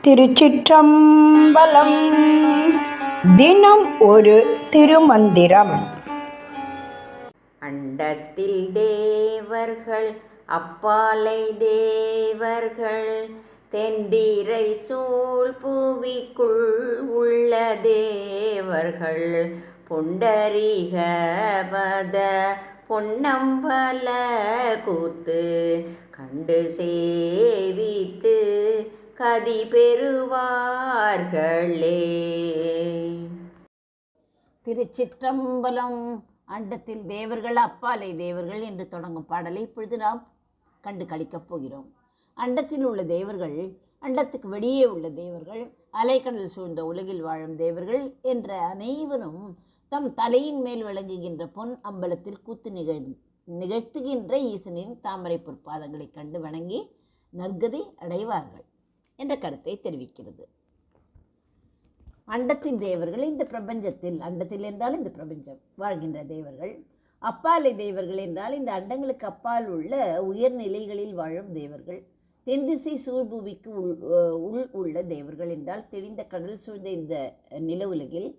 திருச்சிற்றம்பலம். தினம் ஒரு திருமந்திரம். அண்டத்தில் தேவர்கள் அப்பாலை தேவர்கள் தெண்டிரை சூழ் புவிக்குள் உள்ள தேவர்கள் புண்டரீக பத பொன்னம்பல கூத்து கண்டு சேவித்து கதி பெறுவார்களே. திருச்சிற்றம்பலம். அண்டத்தில் தேவர்கள் அப்பாலை தேவர்கள் என்று தொடங்கும் பாடலை இப்பொழுது நாம் கண்டு கழிக்கப் போகிறோம். அண்டத்தில் உள்ள தேவர்கள், அண்டத்துக்கு வெளியே உள்ள தேவர்கள், அலைக்கடல் சூழ்ந்த உலகில் வாழும் தேவர்கள் என்ற அனைவரும் தம் தலையின் மேல் விளங்குகின்ற பொன் அம்பலத்தில் கூத்து நிகழ்த்துகின்ற ஈசனின் தாமரை பொற்பாதங்களை கண்டு வணங்கி நற்கதி அடைவார்கள் என்ற கருத்தை தெரிவிக்கிறது. அண்டத்தின் தேவர்கள் இந்த பிரபஞ்சத்தில், அண்டத்தில் என்றால் இந்த பிரபஞ்சம் வாழ்கின்ற தேவர்கள், அப்பாலை தேவர்கள் என்றால் இந்த அண்டங்களுக்கு அப்பால் உள்ள உயர்நிலைகளில் வாழும் தேவர்கள், தென்திசை சூழ்பூவிக்கு உள் உள்ள தேவர்கள் என்றால் தெளிந்த கடல் சூழ்ந்த இந்த நில உலகில்,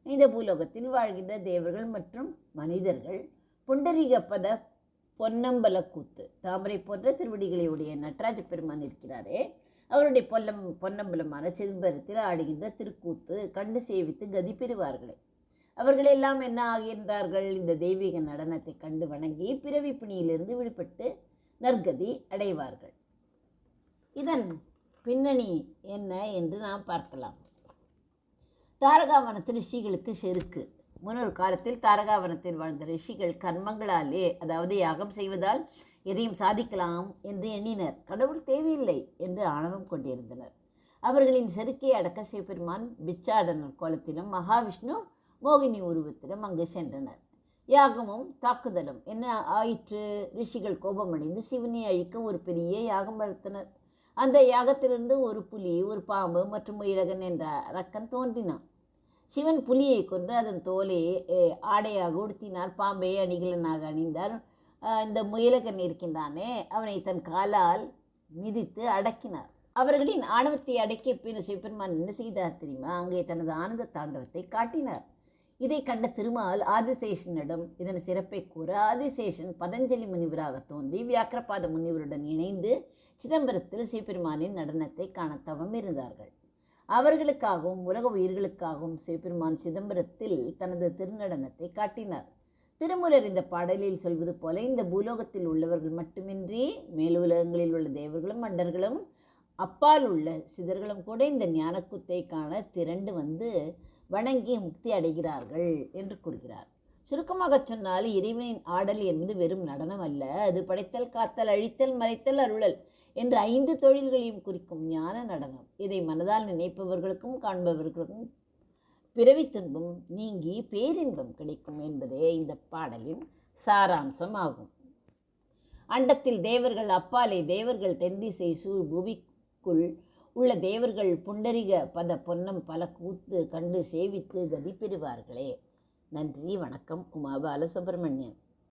இந்த பூலோகத்தில் வாழ்கின்ற தேவர்கள் மற்றும் மனிதர்கள், புண்டரீகப்பத பொன்னம்பல கூத்து தாமரை போன்ற திருவடிகளை உடைய நடராஜ பெருமான் இருக்கிறாரே, அவருடைய பொன்னம்பலமான சிதம்பரத்தில் ஆடுகின்ற திருக்கூத்து கண்டு சேவித்து கதி பெறுவார்களே. அவர்களெல்லாம் என்ன ஆகின்றார்கள்? இந்த தெய்வீக நடனத்தை கண்டு வணங்கி பிறவி பிணியிலிருந்து விடுபட்டு நற்கதி அடைவார்கள். இதன் பின்னணி என்ன என்று நாம் பார்க்கலாம். தாரகாவனத்து ரிஷிகளுக்கு செருக்கு. முன்னொரு காலத்தில் தாரகாவனத்தில் வாழ்ந்த ரிஷிகள் கர்மங்களாலே, அதாவது யாகம் செய்வதால் எதையும் சாதிக்கலாம் என்று எண்ணினர். கடவுள் தேவையில்லை என்று ஆணவம் கொண்டிருந்தனர். அவர்களின் செருக்கை அடக்க சிவபெருமான் பிச்சாடனர் கோலத்திலும் மகாவிஷ்ணு மோகினி உருவத்திலும் அங்கு சென்றனர். யாகமும் தாக்குதலும் என்ன ஆயிற்று? ரிஷிகள் கோபமடைந்து சிவனை அழிக்க ஒரு பெரிய யாகம் வளர்த்தனர். அந்த யாகத்திலிருந்து ஒரு புலி, ஒரு பாம்பு மற்றும் முயலகன் என்ற அரக்கன் தோன்றினான். சிவன் புலியை கொன்று அதன் தோலை ஆடையாக உடுத்தினார், பாம்பை அணிகலனாக அணிந்தார். இந்த முயலகன் இருக்கின்றானே, அவனை தன் காலால் மிதித்து அடக்கினார். அவர்களின் ஆணவத்தை அடக்கிய பின் சிவபெருமான் என்ன செய்தார் தெரியுமா? அங்கே தனது ஆனந்த தாண்டவத்தை காட்டினார். இதை கண்ட திருமால் ஆதிசேஷனிடம் இதன் சிறப்பை கூற, ஆதிசேஷன் பதஞ்சலி முனிவராக தோன்றி வியாக்கிரபாத முனிவருடன் இணைந்து சிதம்பரத்தில் சிவபெருமானின் நடனத்தை காண தவம் இருந்தார்கள். அவர்களுக்காகவும் உலக உயிர்களுக்காகவும் சிவபெருமான் சிதம்பரத்தில் தனது திருநடனத்தை காட்டினார். திருமூலர் இந்த பாடலில் சொல்வது போல, இந்த பூலோகத்தில் உள்ளவர்கள் மட்டுமின்றி மேலுலகங்களில் உள்ள தேவர்களும் மண்டர்களும் அப்பால் உள்ள சிதர்களும் கூட இந்த ஞானக்கூத்தை காண திரண்டு வந்து வணங்கி முக்தி அடைகிறார்கள் என்று கூறுகிறார். சுருக்கமாக சொன்னால், இறைவனின் ஆடல் என்பது வெறும் நடனம் அல்ல. அது படைத்தல், காத்தல், அழித்தல், மறைத்தல், அருளல் என்ற 5 தொழில்களையும் குறிக்கும் ஞான நடனம். இதை மனதால் நினைப்பவர்களுக்கும் காண்பவர்களுக்கும் பிறவி துன்பம் நீங்கி பேரின்பம் கிடைக்கும் என்பதே இந்த பாடலின் சாராம்சம் ஆகும். அண்டத்தில் தேவர்கள் அப்பாலே தேவர்கள், தென்திசை சூழ் பூமிக்குள் உள்ள தேவர்கள் புண்டரிக பத பொன்னம் பல கூத்து கண்டு சேவித்து கதி பெறுவார்களே. நன்றி, வணக்கம். உமா பாலசுப்ரமணியன்.